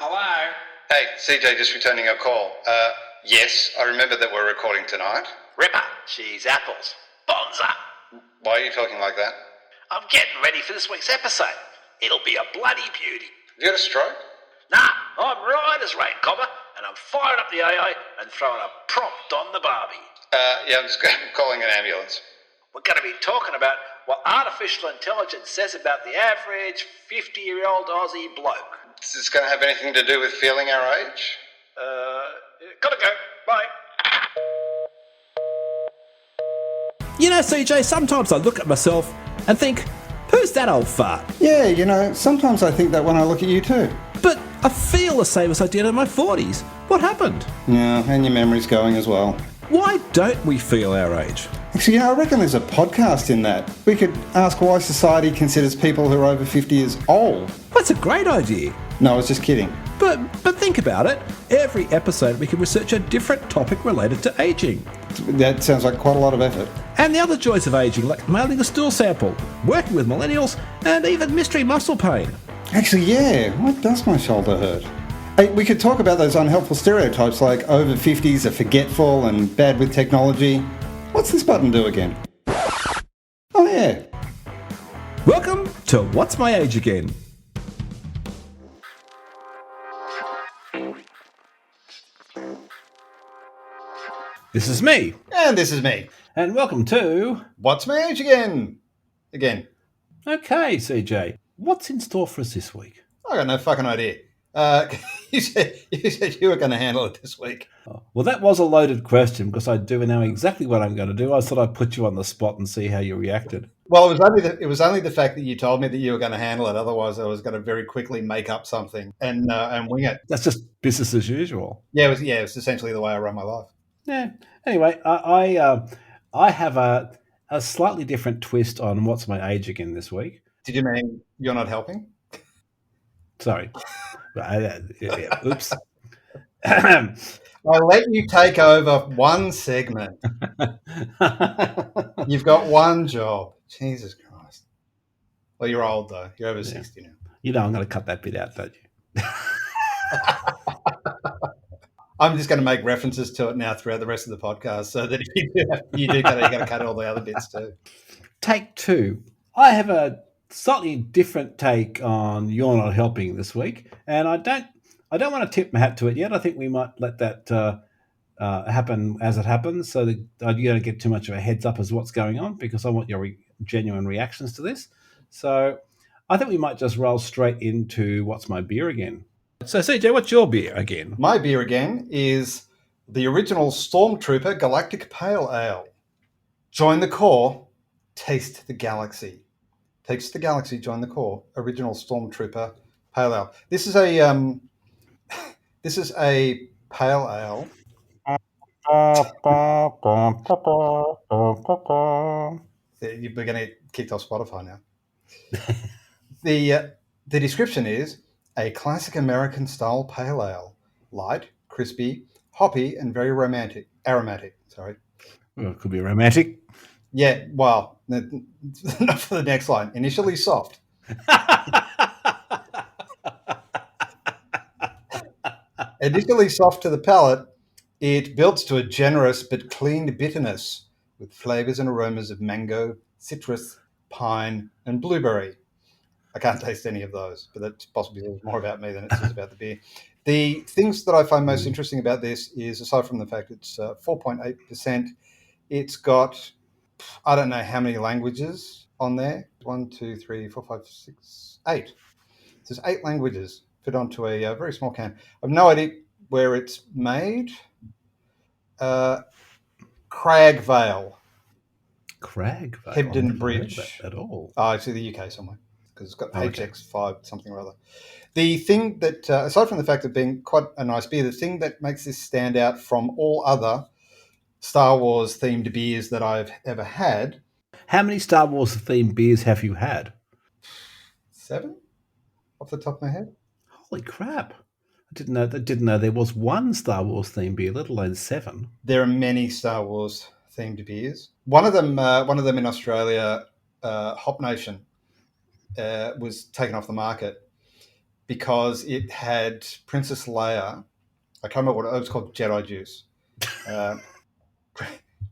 Hello? Hey, CJ, just returning your call. Yes, I remember that we're recording tonight. Ripper, she's apples. Bonza. Why are you talking like that? I'm getting ready for this week's episode. It'll be a bloody beauty. Have you had a stroke? Nah, I'm right as rain, cobber, and I'm firing up the AA and throwing a prompt on the Barbie. Yeah, I'm just calling an ambulance. We're going to be talking about what artificial intelligence says about the average 50-year-old Aussie bloke. Is this going to have anything to do with feeling our age? Gotta go. Bye. You know, CJ, sometimes I look at myself and think, who's that old fart? Yeah, you know, sometimes I think that when I look at you too. But I feel the same as I did in my 40s. What happened? Yeah, and your memory's going as well. Why don't we feel our age? Actually, I reckon there's a podcast in that. We could ask why society considers people who are over 50 as old. That's a great idea. No, I was just kidding. But think about it. Every episode we can research a different topic related to ageing. That sounds like quite a lot of effort. And the other joys of ageing, like mailing a stool sample, working with millennials, and even mystery muscle pain. Actually, yeah, why does my shoulder hurt? Hey, we could talk about those unhelpful stereotypes like over 50s are forgetful and bad with technology. What's this button do again? Oh yeah. Welcome to What's My Age Again? This is me. And this is me. And welcome to... What's my age again? Again. Okay, CJ. What's in store for us this week? I got no fucking idea. You said you were going to handle it this week. Oh, well, that was a loaded question because I do know exactly what I'm going to do. I thought I'd put you on the spot and see how you reacted. Well, it was only the fact that you told me that you were going to handle it. Otherwise, I was going to very quickly make up something and wing it. That's just business as usual. Yeah, it was essentially the way I run my life. Yeah. Anyway, I have a slightly different twist on What's My Age Again this week. Did you mean you're not helping? Sorry. Oops. I'll let you take over one segment. You've got one job. Jesus Christ. Well, you're old, though. You're over 60 now. You know I'm going to cut that bit out, don't you? I'm just going to make references to it now throughout the rest of the podcast so that if you do got to cut all the other bits too. Take two. I have a slightly different take on You're Not Helping this week, and I don't want to tip my hat to it yet. I think we might let that happen as it happens, so that you don't get too much of a heads up as what's going on, because I want your genuine reactions to this. So I think we might just roll straight into What's My Beer Again. So CJ, what's your beer again? My beer again is the original Stormtrooper Galactic Pale Ale. Join the core, taste the galaxy. Taste the galaxy, join the core. Original Stormtrooper Pale Ale. This is a pale ale. You're going to get kicked off Spotify now. The description is a classic American style pale ale, light, crispy, hoppy, and very aromatic. Sorry. Well, it could be romantic. Yeah, well, not for the next line. Initially soft. Initially soft to the palate, it builds to a generous but clean bitterness with flavors and aromas of mango, citrus, pine, and blueberry. I can't taste any of those, but that's possibly more about me than it says about the beer. The things that I find most interesting about this is, aside from the fact it's 4.8%, it's got, I don't know how many languages on there. 1, 2, 3, 4, 5, 6, 8. There's 8 languages fit onto a very small can. I've no idea where it's made. Cragvale. Cragvale? Hebden Bridge. At all. Oh, it's in the UK somewhere, because it's got HX5 something or other. The thing that, aside from the fact of being quite a nice beer, the thing that makes this stand out from all other Star Wars themed beers that I've ever had. How many Star Wars themed beers have you had? 7 off the top of my head. Holy crap. I didn't know there was one Star Wars themed beer, let alone 7. There are many Star Wars themed beers. One of them in Australia, Hop Nation, was taken off the market. because it had Princess Leia. I can't remember what it was called. Jedi juice.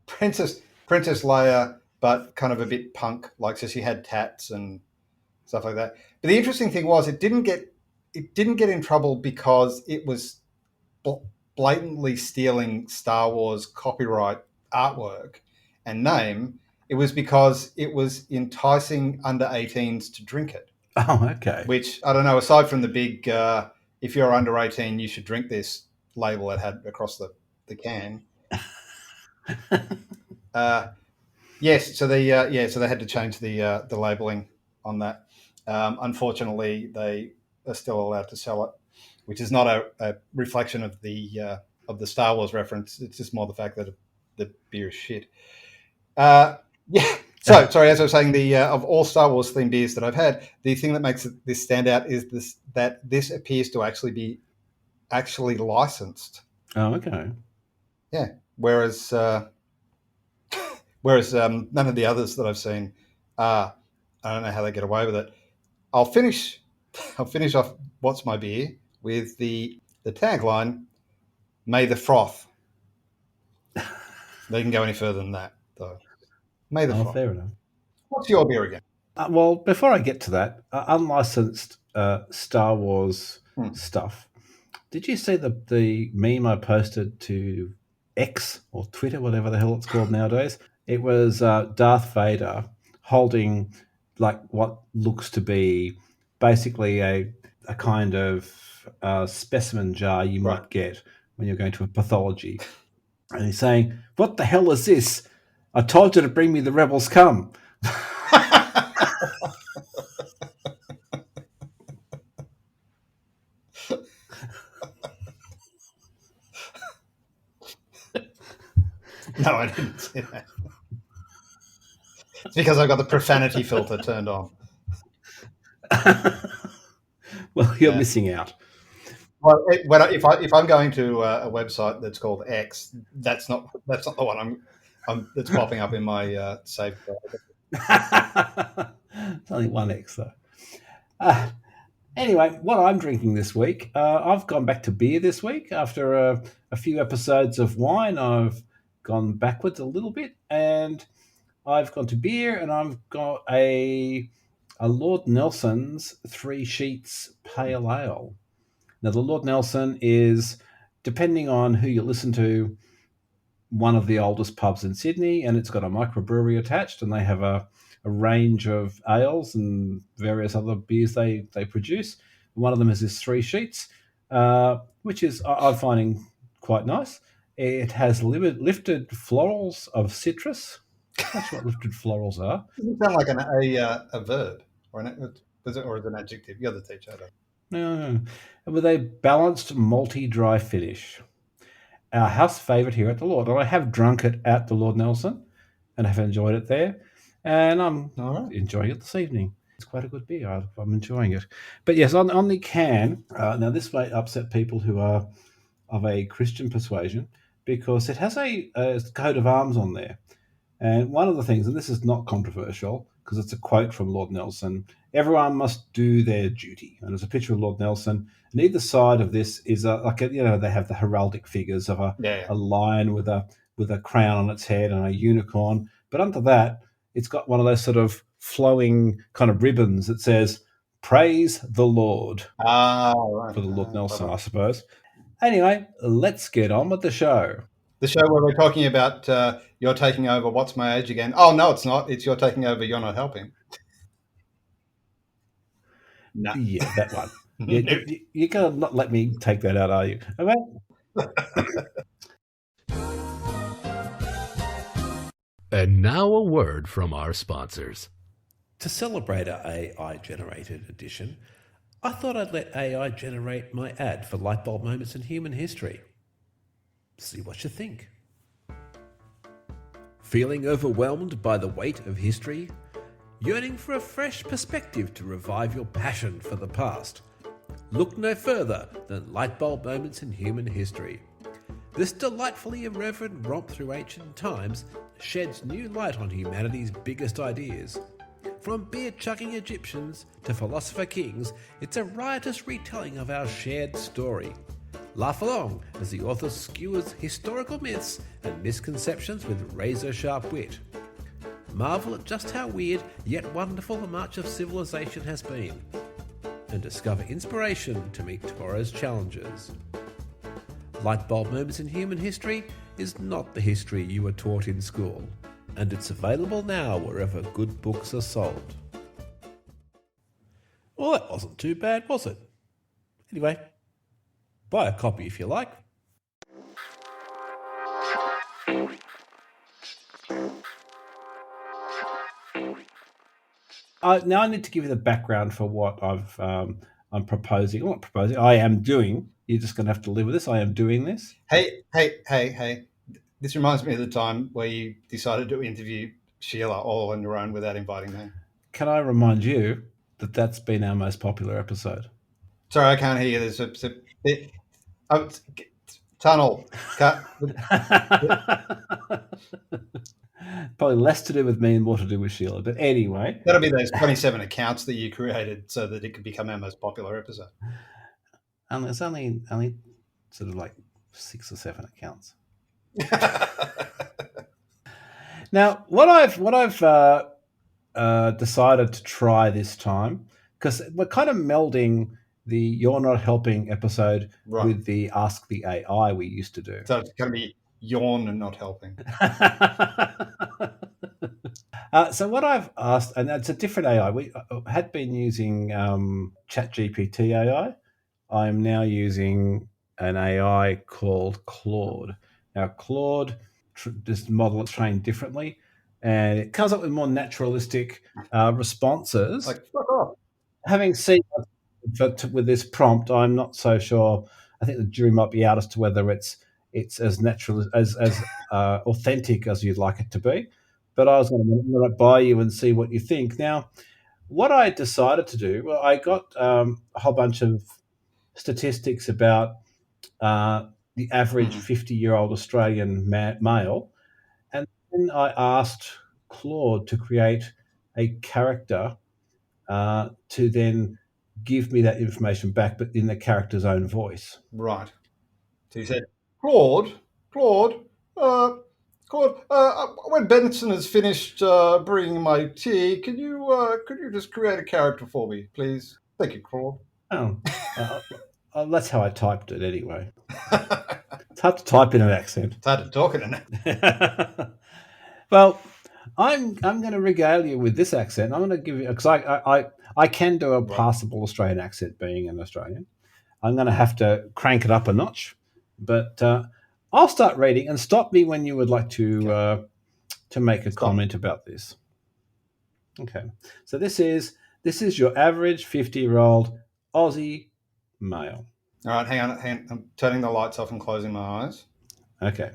Princess Leia, but kind of a bit punk, like so she had tats and stuff like that. But the interesting thing was it didn't get in trouble because it was blatantly stealing Star Wars copyright artwork and name. It was because it was enticing under 18s to drink it. Oh, okay. Which, I don't know, aside from the big, if you're under 18, you should drink this label it had across the can. Yes, so they had to change the labeling on that. Unfortunately, they are still allowed to sell it, which is not a reflection of the Star Wars reference. It's just more the fact that the beer is shit. Yeah. So, sorry, as I was saying, of all Star Wars themed beers that I've had, the thing that makes this stand out is that this appears to actually be licensed. Oh, okay. Yeah. Whereas none of the others that I've seen are. I don't know how they get away with it. I'll finish off What's My Beer with the tagline, "May the froth." They can go any further than that, though. May the froth. Fair enough. What's your beer again? Well, before I get to that, unlicensed Star Wars stuff. Did you see the meme I posted to X or Twitter, whatever the hell it's called nowadays? It was Darth Vader holding like what looks to be basically a kind of specimen jar you might get when you're going to a pathology. And he's saying, "What the hell is this? I told you to bring me the rebels come." No, I didn't see that. It's because I've got the profanity filter turned on. Well, you're missing out. Well, if I'm going to a website that's called X, that's not the one that's popping up in my save. It's only one X though. Anyway, what I'm drinking this week, I've gone back to beer this week after a few episodes of wine. I've gone backwards a little bit, and I've gone to beer, and I've got a Lord Nelson's 3 Sheets Pale Ale. Now, the Lord Nelson is, depending on who you listen to, one of the oldest pubs in Sydney, and it's got a microbrewery attached, and they have a range of ales and various other beers they produce. One of them is this 3 Sheets, which is I'm finding quite nice. It has lifted florals of citrus. That's what lifted florals are. Doesn't sound like a verb or is it an adjective? You're the teacher. No. With a balanced malty dry finish. Our house favourite here at the Lord. And I have drunk it at the Lord Nelson and have enjoyed it there. And I'm enjoying it this evening. It's quite a good beer. I'm enjoying it. But yes, on the can, now this may upset people who are of a Christian persuasion because it has a coat of arms on there. And one of the things, and this is not controversial because it's a quote from Lord Nelson, everyone must do their duty. And there's a picture of Lord Nelson. And either side of this is they have the heraldic figures of a lion with a crown on its head and a unicorn. But under that, it's got one of those sort of flowing kind of ribbons that says, "Praise the Lord." For the Lord Nelson, I suppose. Anyway, let's get on with the show. The show where we're talking about you're taking over What's My Age again. Oh, no, it's not. It's you're taking over You're Not Helping. No. Yeah, that one. You're going to not let me take that out, are you? And now a word from our sponsors. To celebrate our AI-generated edition, I thought I'd let AI generate my ad for Lightbulb Moments in Human History. See what you think. Feeling overwhelmed by the weight of history? Yearning for a fresh perspective to revive your passion for the past? Look no further than Lightbulb Moments in Human History. This delightfully irreverent romp through ancient times sheds new light on humanity's biggest ideas. From beer-chugging Egyptians to philosopher kings, it's a riotous retelling of our shared story. Laugh along as the author skewers historical myths and misconceptions with razor-sharp wit. Marvel at just how weird yet wonderful the march of civilization has been, and discover inspiration to meet tomorrow's challenges. Lightbulb Moments in Human History is not the history you were taught in school, and it's available now wherever good books are sold. Well, that wasn't too bad, was it? Anyway, buy a copy if you like. Now I need to give you the background for what I'm proposing. Well, not proposing. I am doing. You're just going to have to live with this. I am doing this. Hey. This reminds me of the time where you decided to interview Sheila all on your own without inviting me. Can I remind you that that's been our most popular episode? Sorry, I can't hear you. There's tunnel. Probably less to do with me and more to do with Sheila. But anyway. That'll be those 27 accounts that you created so that it could become our most popular episode. And there's only sort of like 6 or 7 accounts. Now, what I've decided to try this time, because we're kind of melding the You're Not Helping episode with the Ask the AI we used to do. So it's going to be yawn and not helping. So what I've asked, and it's a different AI. We had been using ChatGPT AI. I'm now using an AI called Claude. Now, Claude, this model is trained differently, and it comes up with more naturalistic responses. Like, fuck off. Having seen with this prompt, I'm not so sure. I think the jury might be out as to whether it's as natural, as authentic as you'd like it to be. But I was going to run it by you and see what you think. Now, what I decided to do, well, I got a whole bunch of statistics about the average 50-year-old Australian male, and then I asked Claude to create a character to then give me that information back, but in the character's own voice. Right. So you said, Claude, when Benson has finished bringing my tea, could you just create a character for me, please? Thank you, Claude. That's how I typed it anyway. It's hard to type in an accent. It's hard to talk in an accent. Well, I'm going to regale you with this accent. I'm going to give you, because I can do a passable Australian accent being an Australian. I'm going to have to crank it up a notch, but I'll start reading and stop me when you would like to make a comment about this. Okay, so this is your average 50-year-old Aussie male. All right, hang on. I'm turning the lights off and closing my eyes. Okay.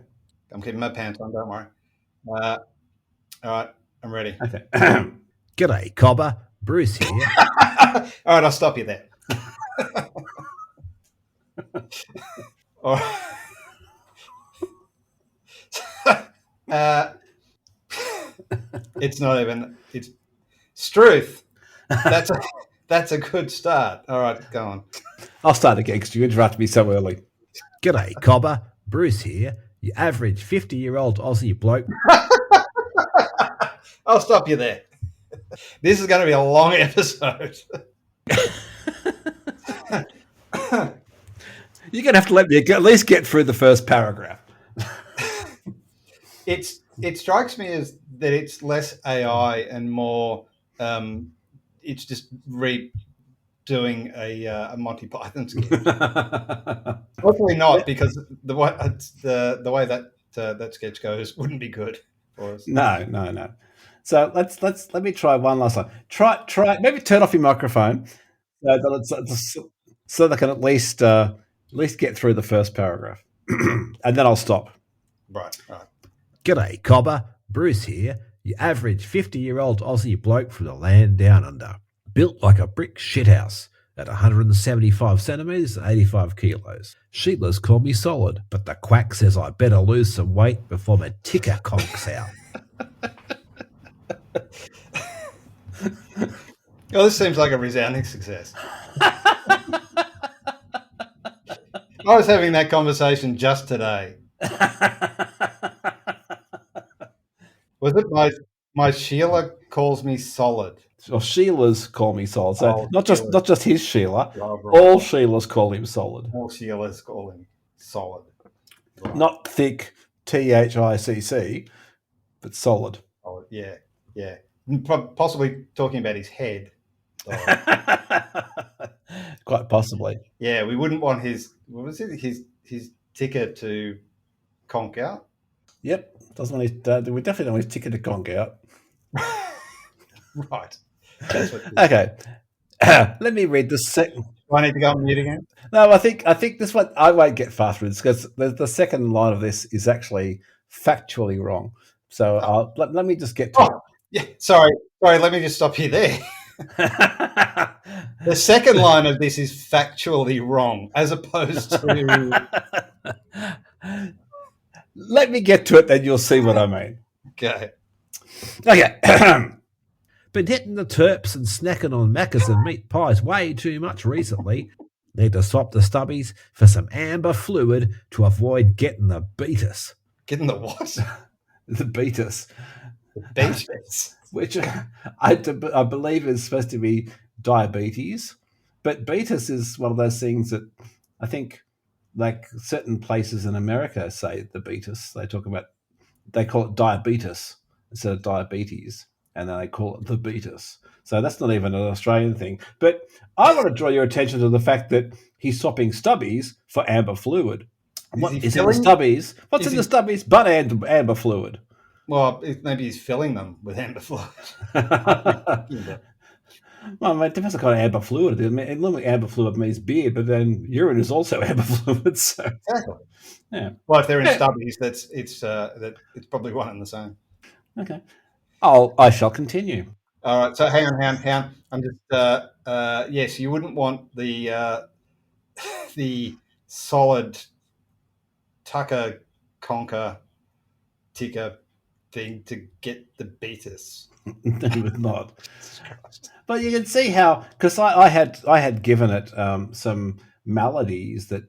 I'm keeping my pants on, don't worry. All right, I'm ready. Okay. G'day, cobber. Bruce here. All right, I'll stop you there. All right. It's not even. It's Struth. That's a good start. All right, go on. I'll start again because you interrupted me so early. G'day, cobber. Bruce here. Your average 50-year-old Aussie bloke. I'll stop you there. This is going to be a long episode. You're going to have to let me at least get through the first paragraph. It strikes me as that it's less AI and more it's just redoing a Monty Python sketch. Hopefully not, because the way that sketch goes wouldn't be good for us. No. So let me try one last time. Try maybe turn off your microphone so they can at least get through the first paragraph, and then I'll stop. Right. G'day, cobber. Bruce here. Your average 50-year-old Aussie bloke from the land down under. Built like a brick shithouse at 175 centimetres and 85 kilos. Sheilas call me solid, but the quack says I better lose some weight before my ticker conks out. Oh, this seems like a resounding success. I was having that conversation just today. Was it my Sheila calls me solid? Or sheilas call me solid. So Oh, not just his Sheila. Oh, right. All sheilas call him solid. All Sheilas call him solid. Right. Not thick, THICC, but solid. Oh, yeah. Possibly talking about his head. Quite possibly. Yeah, we wouldn't want his ticker to conk out. Yep. Doesn't want his, we definitely don't want his ticket to conk out. Right. That's what Okay. Let me read the second. Do I need to go on mute again? No, I think this one I won't get far through this because the second line of this is actually factually wrong. So let me just get to it. Yeah. Sorry. Let me just stop you there. The second line of this is factually wrong, as opposed to. Let me get to it, then you'll see what I mean. Okay. Been hitting the turps and snacking on Maccas and meat pies way too much recently. Need to swap the stubbies for some amber fluid to avoid getting the beetus. Getting the what? The beetus. The beetus. Which I believe is supposed to be diabetes. But beetus is one of those things that I think like certain places in America say the beetus. They call it diabetes instead of diabetes. And then they call it the beetus. So that's not even an Australian thing. But I want to draw your attention to the fact that he's swapping stubbies for amber fluid. What is in the stubbies? What's in the stubbies but amber fluid? Well, maybe he's filling them with amber fluid. Well, it depends on what kind of amber fluid it is. I mean, amber fluid means beer, but then urine is also amber fluid. So, exactly. Yeah. Well, if they're in stubbies, it's probably one and the same. Okay. I shall continue. All right. So hang on. I'm just yes, you wouldn't want the solid tucker conker ticker thing to get the beetus. No, you would not. But you can see how, because I had given it some maladies that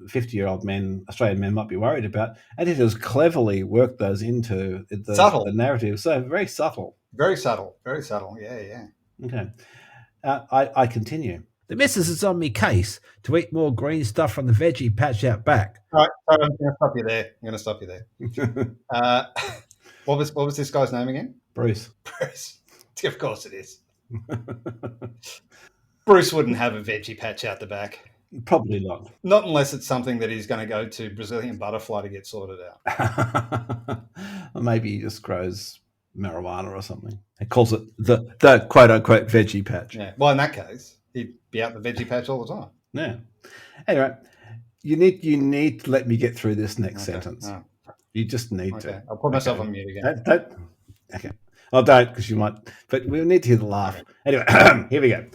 50-year-old Australian men might be worried about, and it has cleverly worked those into the narrative. So very subtle. Very subtle. Yeah. Okay. I continue. The missus is on me case to eat more green stuff from the veggie patch out back. All right, I'm going to stop you there. What was this guy's name again? Bruce. Of course it is. Bruce wouldn't have a veggie patch out the back. Probably not. Not unless it's something that he's going to go to Brazilian butterfly to get sorted out. Or maybe he just grows marijuana or something. He calls it the quote-unquote veggie patch. Yeah. Well, in that case, he'd be out the veggie patch all the time. Yeah. Anyway, you need to let me get through this next sentence. Oh. You just need to. I'll put myself on mute again. Okay. Well, don't, because you might. But we'll need to hear the laugh. Anyway, here we go.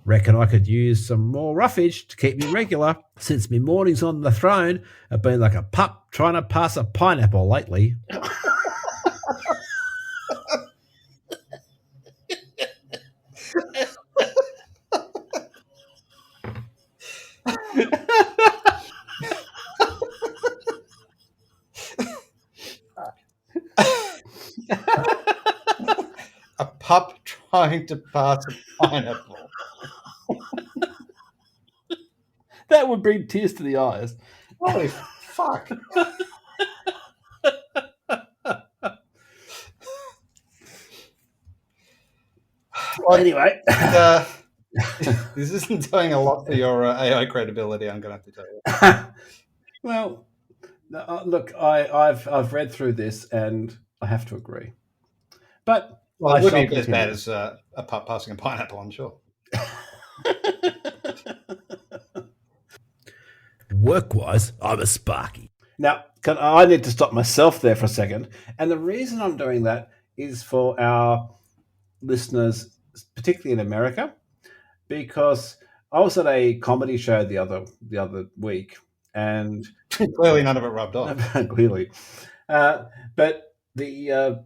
Reckon I could use some more roughage to keep me regular, since me mornings on the throne have been like a pup trying to pass a pineapple lately. A pup trying to pass a pineapple. That would bring tears to the eyes. Holy fuck. Well, anyway. This isn't doing a lot for your AI credibility, I'm going to have to tell you. Well, look, I've read through this and I have to agree. But it wouldn't be as bad as a pup passing a pineapple, I'm sure. Workwise I'm a sparkie. Now, I need to stop myself there for a second. And the reason I'm doing that is for our listeners, particularly in America, because I was at a comedy show the other week, and clearly none of it rubbed off. Clearly, but the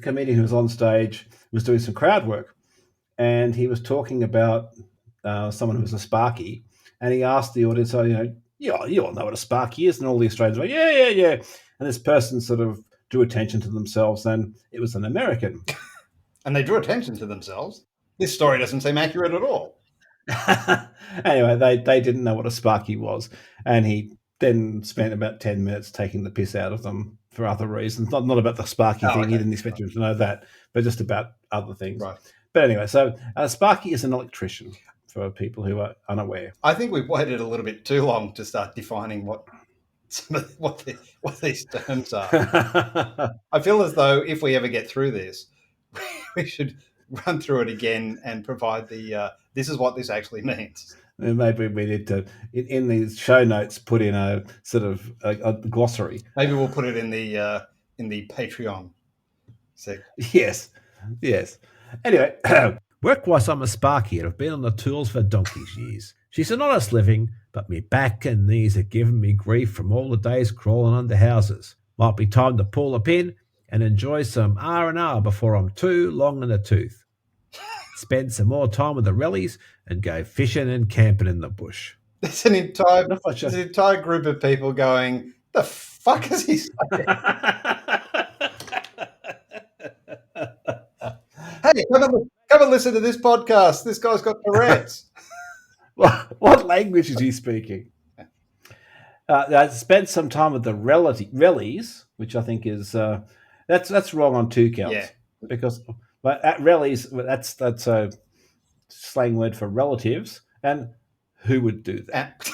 comedian who was on stage was doing some crowd work, and he was talking about someone who was a sparkie, and he asked the audience, "Oh, you all know what a sparkie is," and all the Australians went, "Yeah." And this person sort of drew attention to themselves, and it was an American. And they drew attention to themselves. This story doesn't seem accurate at all. Anyway, they didn't know what a sparkie was, and he then spent about 10 minutes taking the piss out of them for other reasons. Not about the sparkie thing. Okay. He didn't expect you to know that, but just about other things. Right. But anyway, so a sparkie is an electrician for people who are unaware. I think we've waited a little bit too long to start defining what these terms are. I feel as though if we ever get through this, we should run through it again and provide the this is what this actually means. And maybe we need to, in these show notes, put in a sort of a glossary. Maybe we'll put it in the Patreon section. Yes. Anyway, Workwise I'm a sparkie and have been on the tools for donkey's years. She's an honest living, but me back and knees are giving me grief from all the days crawling under houses. Might be time to pull a pin and enjoy some R&R before I'm too long in the tooth. Spend some more time with the rellies and go fishing and camping in the bush. There's an entire group of people going, the fuck is he saying? Hey, come and listen to this podcast. This guy's got Tourette's. What language is he speaking? I spent some time with the rellies, which I think is that's wrong on two counts. Yeah. Because at rellies, that's a slang word for relatives, and who would do that?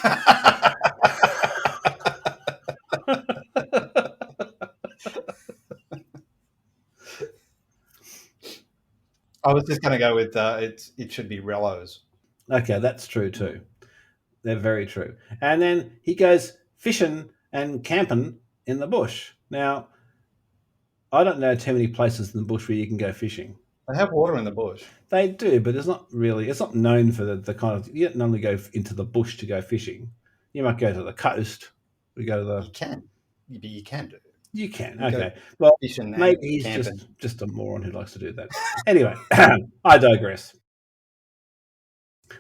I was just going to go with it should be rellos. Okay, that's true too. They're very true. And then he goes fishing and camping in the bush. Now, I don't know too many places in the bush where you can go fishing. They have water in the bush. They do, but it's not known for the kind of, you don't normally go into the bush to go fishing. You might go to the coast. We go to the... You can. You can do it. You can, You okay. Well, fishing and maybe he's camping. just a moron who likes to do that. Anyway, I digress.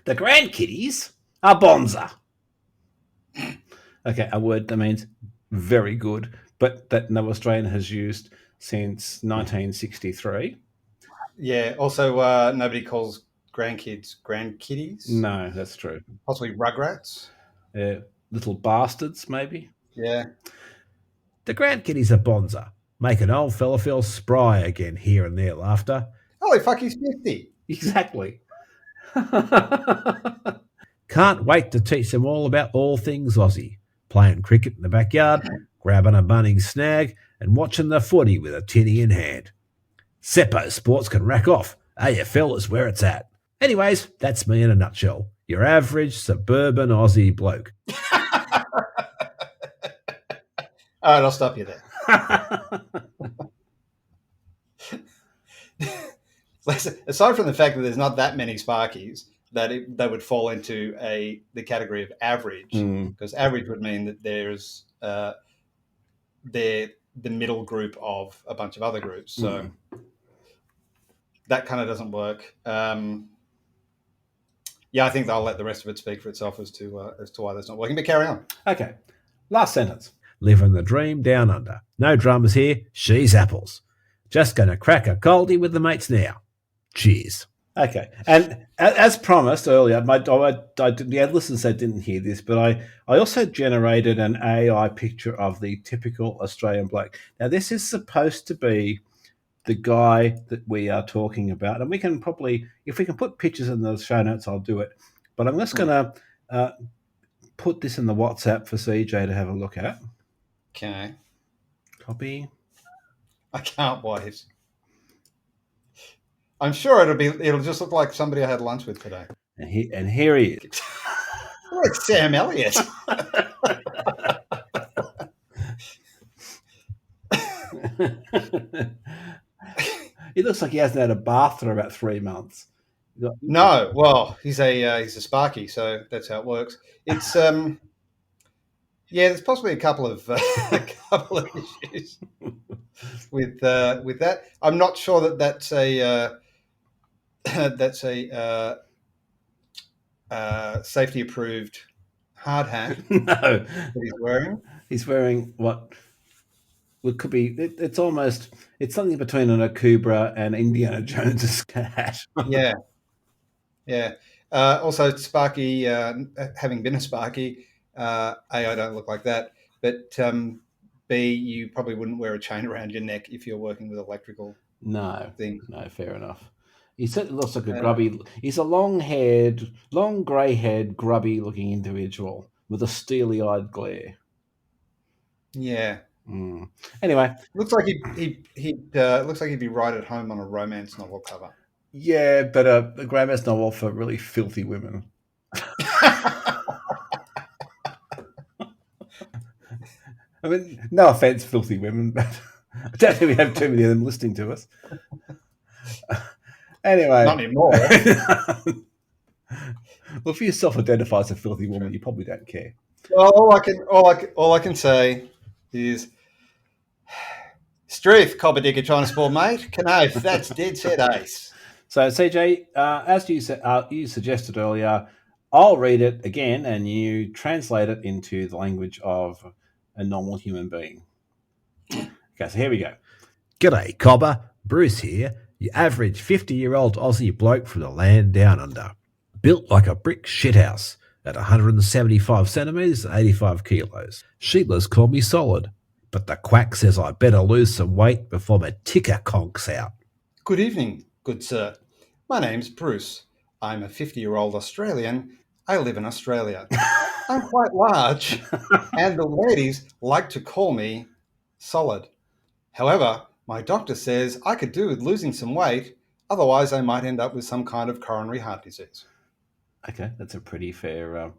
The grandkiddies are bonza. Okay, a word that means very good, but that no Australian has used since 1963. Yeah, also nobody calls grandkids grandkiddies. No, that's true. Possibly rugrats. Little bastards, maybe. Yeah. The grandkiddies are bonza. Make an old fella feel spry again here and there laughter. Holy fuck, he's 50. Exactly. Can't wait to teach them all about all things Aussie. Playing cricket in the backyard, grabbing a bunning snag, and watching the footy with a tinny in hand. Seppo sports can rack off. AFL is where it's at. Anyways, that's me in a nutshell. Your average suburban Aussie bloke. All right, I'll stop you there. Aside from the fact that there's not that many sparkies, they would fall into the category of average, because average would mean that there's they're the middle group of a bunch of other groups. So that kind of doesn't work. Yeah, I think I'll let the rest of it speak for itself as to why that's not working. But carry on. Okay, last sentence. Living the dream down under. No dramas here. She's apples. Just going to crack a coldie with the mates now. Cheers. Okay, and as promised earlier, the listeners said didn't hear this, but I also generated an AI picture of the typical Australian bloke. Now, this is supposed to be the guy that we are talking about, and we can probably, if we can put pictures in the show notes, I'll do it. But I'm just going to put this in the WhatsApp for CJ to have a look at. Okay. Copy. I can't wait. I'm sure it'll just look like somebody I had lunch with today. And here he is. Like Sam Elliott. He looks like he hasn't had a bath for about 3 months. No, well, he's a sparky, so that's how it works. It's there's possibly a couple of issues with that. I'm not sure that that's a That's a safety approved hard hat No, that he's wearing. he's wearing what could be. It's something between an Akubra and Indiana Jones's hat. Yeah, yeah. Also, Sparky, having been a Sparky, I don't look like that. But B, you probably wouldn't wear a chain around your neck if you're working with electrical No, things. no, fair enough. He certainly looks like a grubby. He's a long grey-haired, grubby-looking individual with a steely-eyed glare. Yeah. Mm. Anyway, Looks like he'd be right at home on a romance novel cover. yeah, but a romance novel for really filthy women. I mean, no offense, filthy women, but I don't think we have too many of them listening to us. Anyway, Not anymore. Well, if you self-identify as a filthy woman, you probably don't care. Well, all I can say is, Streeth, cobber digger trying to spoil mate. Canoe, that's dead set ace. So, CJ, as you suggested earlier, I'll read it again, and you translate it into the language of a normal human being. Okay, so here we go. G'day, cobber. Bruce here, your average 50-year-old Aussie bloke from the land down under. Built like a brick shithouse at 175 centimetres and 85 kilos. Sheilas call me solid, but the quack says I better lose some weight before my ticker conks out. Good evening, good sir. My name's Bruce. I'm a 50-year-old Australian. I live in Australia. I'm quite large, and the ladies like to call me solid. However, my doctor says I could do with losing some weight, otherwise I might end up with some kind of coronary heart disease. Okay, that's a pretty fair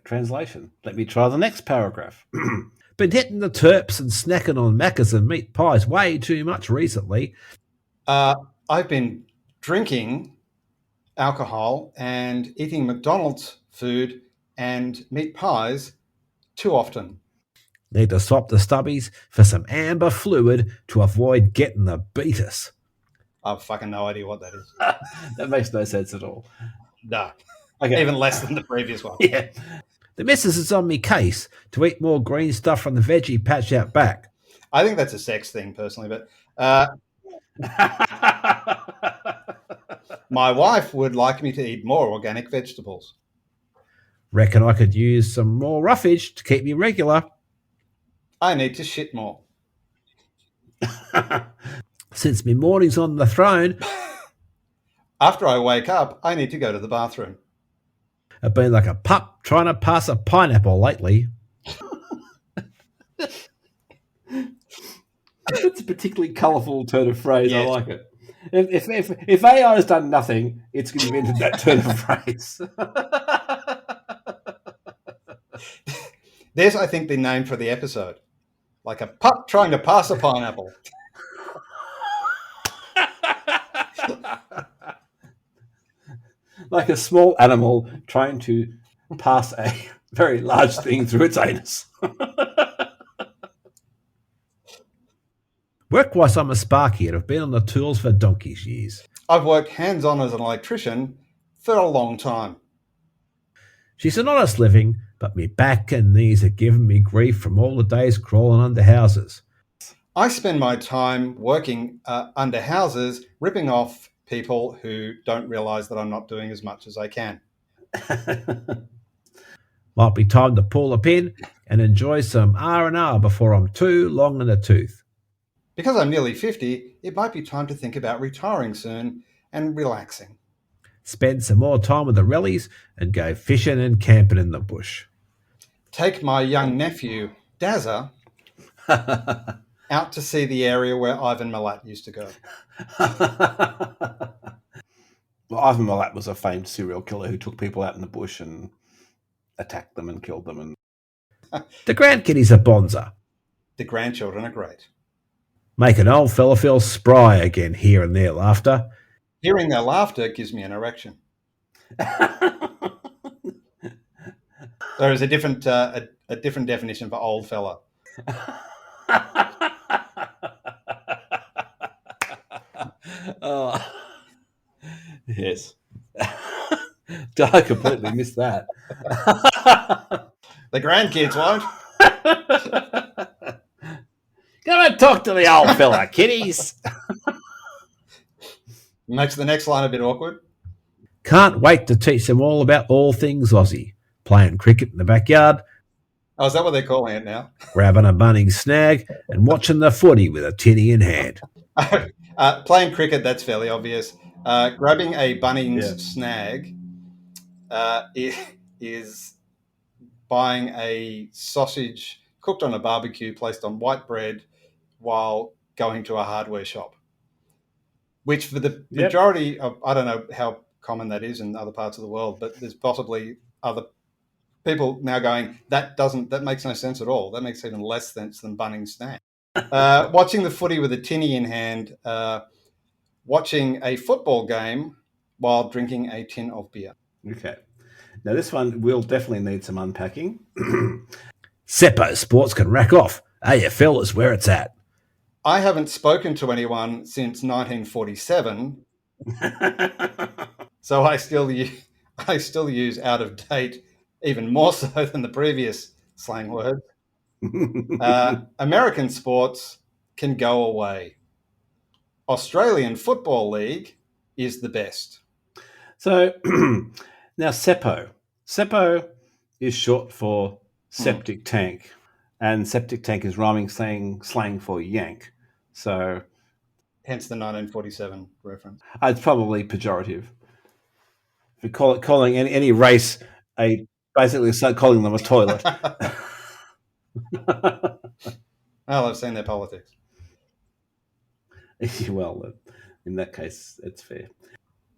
translation. Let me try the next paragraph. Been hitting the turps and snacking on Maccas and meat pies way too much recently. I've been drinking alcohol and eating McDonald's food and meat pies too often. Need to swap the stubbies for some amber fluid to avoid getting the beetus. I've fucking no idea what that is. That makes no sense at all. No. Okay. Even less than the previous one. Yeah. The missus is on me case to eat more green stuff from the veggie patch out back. I think that's a sex thing, personally, but my wife would like me to eat more organic vegetables. Reckon I could use some more roughage to keep me regular. I need to shit more. Since me morning's on the throne, After I wake up, I need to go to the bathroom. I've been like a pup trying to pass a pineapple lately. It's a particularly colourful turn of phrase. Yes. I like it. If AI has done nothing, it's invented that turn of phrase. There's, I think, the name for the episode. Like a pup trying to pass a pineapple. Like a small animal trying to pass a very large thing through its anus. Workwise I'm a sparkie and have been on the tools for donkey's years. I've worked hands-on as an electrician for a long time. She's an honest living, but me back and knees are giving me grief from all the days crawling under houses. I spend my time working under houses, ripping off people who don't realise that I'm not doing as much as I can. Might be time to pull a pin and enjoy some R&R before I'm too long in the tooth. Because I'm nearly 50, it might be time to think about retiring soon and relaxing. Spend some more time with the rellies and go fishing and camping in the bush. Take my young nephew, Dazza, out to see the area where Ivan Milat used to go. Well, Ivan Milat was a famed serial killer who took people out in the bush and attacked them and killed them. And The grandkiddies are bonza. The grandchildren are great. Make an old fella feel spry again here and there laughter. Hearing their laughter gives me an erection. There is a different definition for old fella. I completely missed that. The grandkids won't. Come and talk to the old fella, kiddies. Makes the next line a bit awkward. Can't wait to teach them all about all things Aussie. Playing cricket in the backyard, Oh, is that what they're calling it now? grabbing a bunning snag, and watching the footy with a tinny in hand. Playing cricket, that's fairly obvious. Grabbing a Bunnings Yeah. snag is buying a sausage cooked on a barbecue, placed on white bread, while going to a hardware shop. Which for the majority of, I don't know how common that is in other parts of the world, but there's possibly other people now going, that makes no sense at all. That makes even less sense than Bunnings snack. Watching the footy with a tinny in hand, watching a football game while drinking a tin of beer. Okay. Now, this one will definitely need some unpacking. Seppo Sports can rack off. AFL is where it's at. I haven't spoken to anyone since 1947, so I still use out of date, even more so than the previous slang word. American sports can go away. Australian Football League is the best. So now Seppo. Seppo is short for septic tank, and septic tank is rhyming slang for yank. So hence the 1947 reference. It's probably pejorative. If you calling any race basically calling them a toilet. Well, I've seen their politics. Well, in that case, it's fair.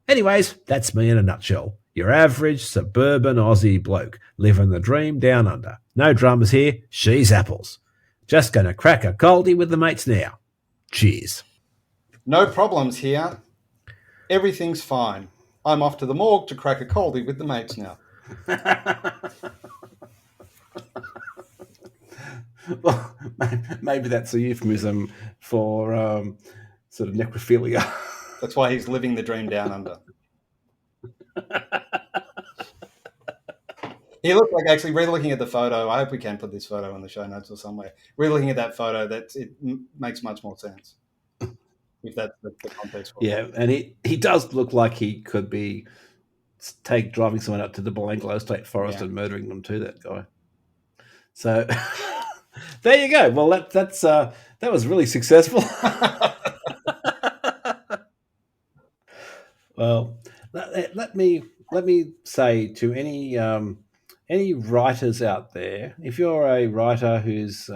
Anyways, that's me in a nutshell. Your average suburban Aussie bloke, living the dream down under. No dramas here, she's apples. Just going to crack a coldie with the mates now. Cheers. No problems here. Everything's fine. I'm off to the morgue to crack a coldie with the mates now. Well, maybe that's a euphemism for sort of necrophilia. That's why he's living the dream down under. He looked like, actually, re-looking at the photo, I hope we can put this photo in the show notes or somewhere. Re-looking at that photo, it makes much more sense. If that's the context for it. Yeah, and he does look like he could be driving someone up to the Belanglo State Forest and murdering them too, that guy. So there you go. Well, that was really successful. Well, let me say to any writers out there, if you're a writer who's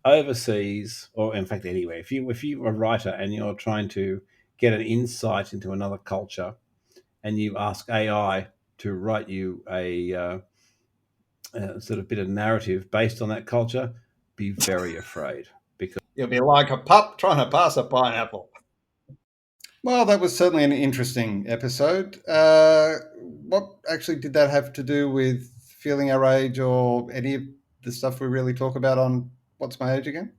overseas, or in fact anywhere, if you're a writer and you're trying to get an insight into another culture, and you ask AI to write you a sort of bit of narrative based on that culture, be very afraid, because you'll be like a pup trying to pass a pineapple. Well, that was certainly an interesting episode. What actually did that have to do with feeling our age or any of the stuff we really talk about on What's My Age Again?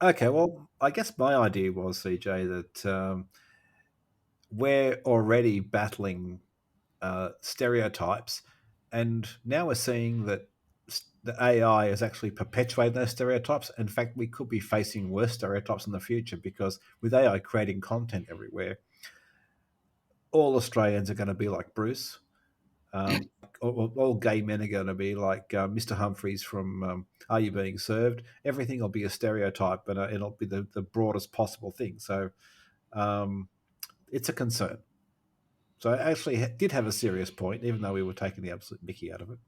Okay, well, I guess my idea was, CJ, that we're already battling stereotypes, and now we're seeing that the AI is actually perpetuating those stereotypes. In fact, we could be facing worse stereotypes in the future, because with AI creating content everywhere, all Australians are going to be like Bruce. All gay men are going to be like Mr. Humphreys from Are You Being Served? Everything will be a stereotype, and it'll be the broadest possible thing. So it's a concern. So I actually did have a serious point, even though we were taking the absolute mickey out of it.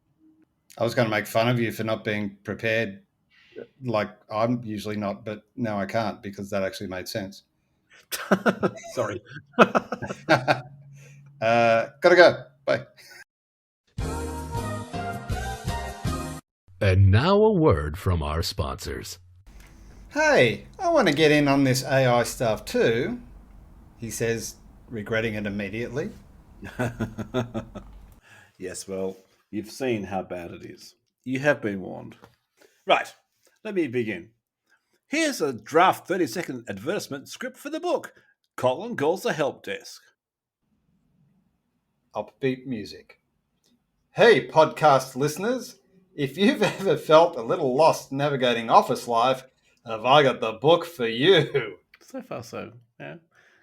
I was going to make fun of you for not being prepared, like I'm usually not, but now I can't, because that actually made sense. Sorry. Gotta go. Bye. And now a word from our sponsors. Hey, I want to get in on this AI stuff too, he says, regretting it immediately. Yes, well, you've seen how bad it is. You have been warned. Right, let me begin. Here's a draft 30-second advertisement script for the book. Colin calls the help desk. upbeat music. Hey, podcast listeners, if you've ever felt a little lost navigating office life, have I got the book for you. So far, so, yeah.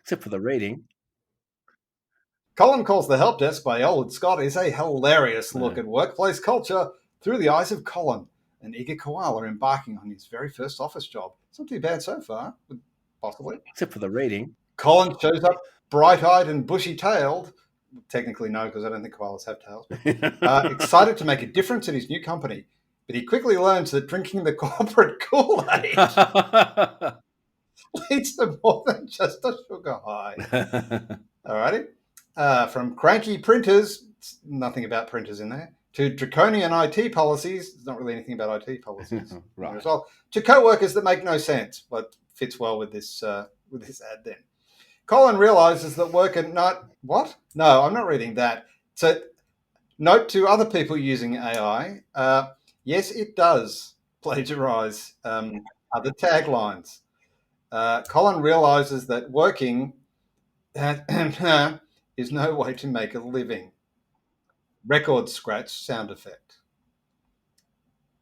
Except for the reading. Colin Calls the Help Desk by Elwood Scott is a hilarious look at workplace culture through the eyes of Colin, an eager koala embarking on his very first office job. It's not too bad so far, possibly. Except for the reading. Colin shows up bright-eyed and bushy-tailed. Technically, no, because I don't think koalas have tails. Excited to make a difference in his new company. But he quickly learns that drinking the corporate Kool-Aid leads to more than just a sugar high. Alrighty. From cranky printers, nothing about printers in there, to draconian IT policies, there's not really anything about IT policies Right. as well, to co-workers that make no sense, but fits well with this ad then. Colin realizes that work at night... What? No, I'm not reading that. So, note to other people using AI, yes, it does plagiarize other taglines. Colin realizes that working is no way to make a living. Record scratch sound effect.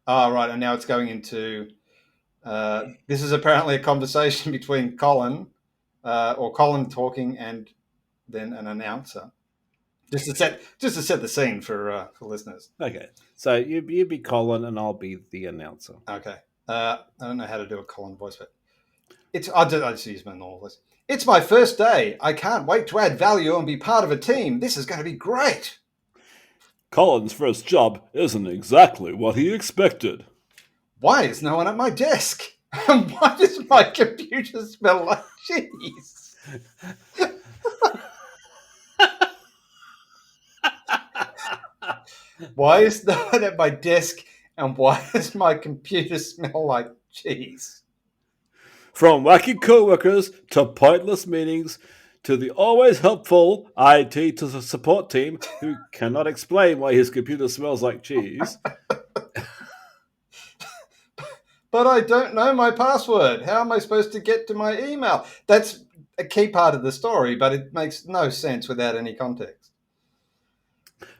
Oh, right, and now it's going into... this is apparently a conversation between Colin... or Colin talking and then an announcer, just to set the scene for listeners. Okay, so you be Colin and I'll be the announcer. Okay, I don't know how to do a Colin voice, but I just use my normal voice. It's my first day. I can't wait to add value and be part of a team. This is going to be great. Colin's first job isn't exactly what he expected. Why is no one at my desk? And why does my computer smell like cheese? Why is no one at my desk? And why does my computer smell like cheese? From wacky co-workers to pointless meetings to the always helpful IT to the support team who cannot explain why his computer smells like cheese. But I don't know my password. How am I supposed to get to my email? That's a key part of the story, but it makes no sense without any context.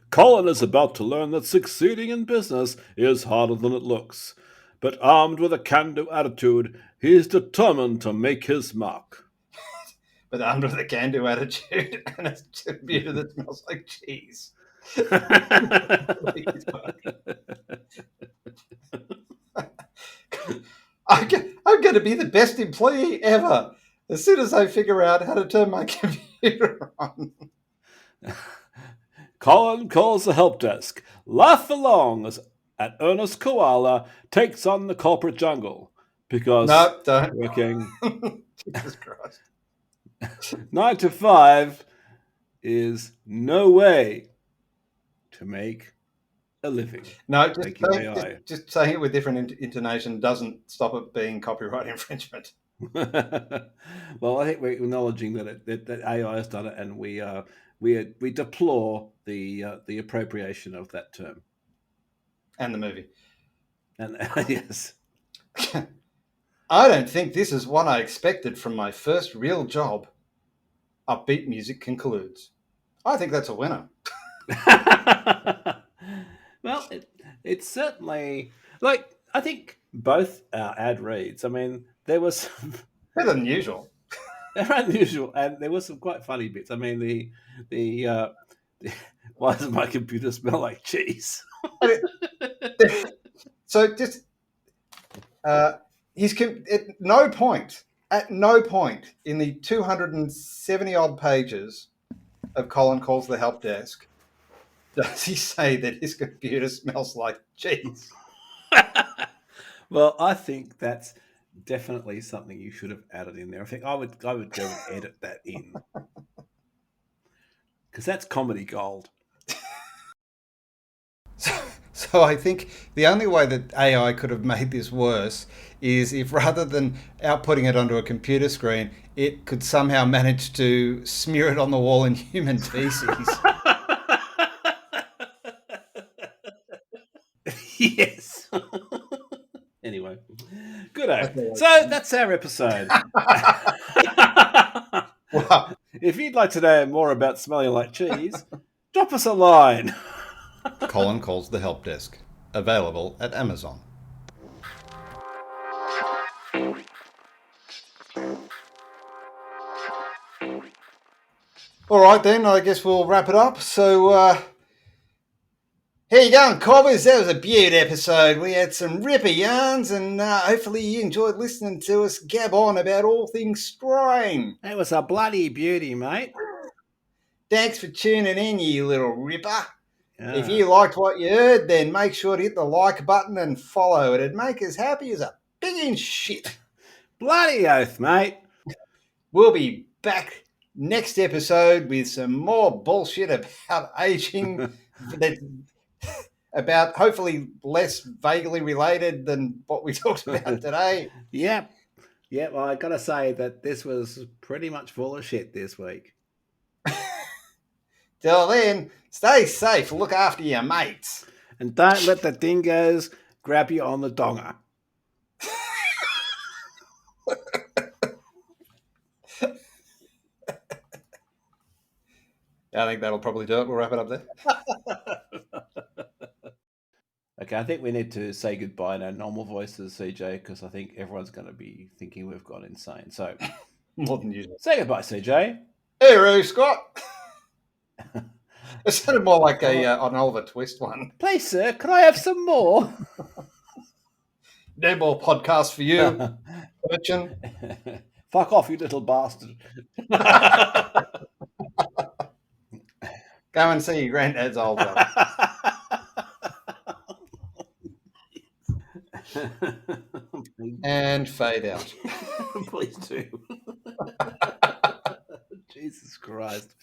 Colin is about to learn that succeeding in business is harder than it looks. But armed with a can-do attitude, he is determined to make his mark. But under the can-do attitude and a computer that smells like cheese. I'm going to be the best employee ever as soon as I figure out how to turn my computer on. Colin calls the help desk. Laugh along as an earnest koala takes on the corporate jungle. Because no, don't. Working Jesus Christ. 9 to 5 is no way to make a living. No, just saying it with different intonation doesn't stop it being copyright infringement. Well, I think we're acknowledging that AI has done it, and we deplore the appropriation of that term and the movie. And yes, I don't think this is what I expected from my first real job. Upbeat music concludes. I think that's a winner. Well, it's certainly like I think both our ad reads. I mean, there was Better than usual. they're unusual, and there were some quite funny bits. I mean, the why does my computer smell like cheese? So just at no point in the 270 odd pages of Colin Calls the Help Desk does he say that his computer smells like cheese. Well, I think that's definitely something you should have added in there. I think I would go and edit that in because that's comedy gold. So I think the only way that AI could have made this worse is if rather than outputting it onto a computer screen, it could somehow manage to smear it on the wall in human feces. Yes. Anyway, good. So that's our episode. Wow. If you'd like to know more about smelling like cheese, drop drop us a line. Colin calls the help desk. Available at Amazon. All right, then. I guess we'll wrap it up. So, how you going, cobbers? That was a beaut episode. We had some ripper yarns, and hopefully you enjoyed listening to us gab on about all things straying. That was a bloody beauty, mate. Thanks for tuning in, you little ripper. Yeah. If you liked what you heard, then make sure to hit the like button and follow. It'd make us happy as a pig in shit. Bloody oath, mate. We'll be back next episode with some more bullshit about aging, about hopefully less vaguely related than what we talked about today. Yep. Well, I got to say that this was pretty much full of shit this week. Till then, stay safe, look after your mates. And don't let the dingoes grab you on the donger. I think that'll probably do it. We'll wrap it up there. Okay, I think we need to say goodbye in our normal voices, CJ, because I think everyone's going to be thinking we've gone insane. So, More than usual. say goodbye, CJ. Hey, Roo, Scott. It sounded more like an Oliver Twist one. Please, sir, can I have some more? No more podcast for you, urchin. Fuck off, you little bastard. Go and see your granddad's old one. And fade out. Please do. Jesus Christ.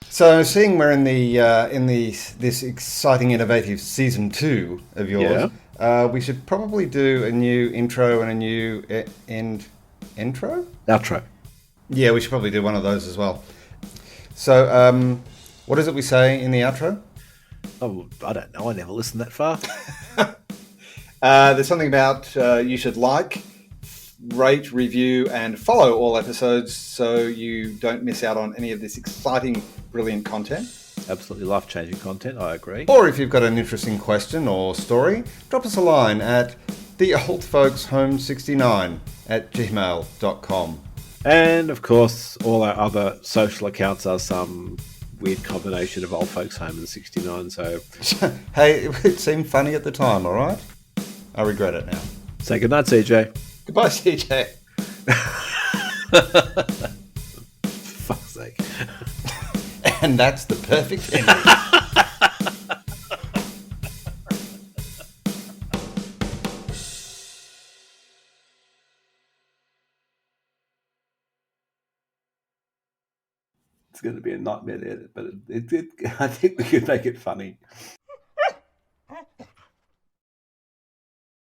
So, seeing we're in this exciting, innovative season 2 of yours, we should probably do a new intro and a new intro? Outro. Yeah, we should probably do one of those as well. So, what is it we say in the outro? Oh, I don't know. I never listened that far. There's something about you should like, rate, review, and follow all episodes so you don't miss out on any of this exciting, brilliant content. Absolutely life-changing content, I agree. Or if you've got an interesting question or story, drop us a line at theoldfolkshome69@gmail.com. And, of course, all our other social accounts are some weird combination of Old Folks Home and 69, so... Hey, it seemed funny at the time, all right? I regret it now. Say goodnight, CJ. Goodbye, CJ. Fuck's sake. And that's the perfect ending. It's going to be a nightmare to edit, but I think we could make it funny.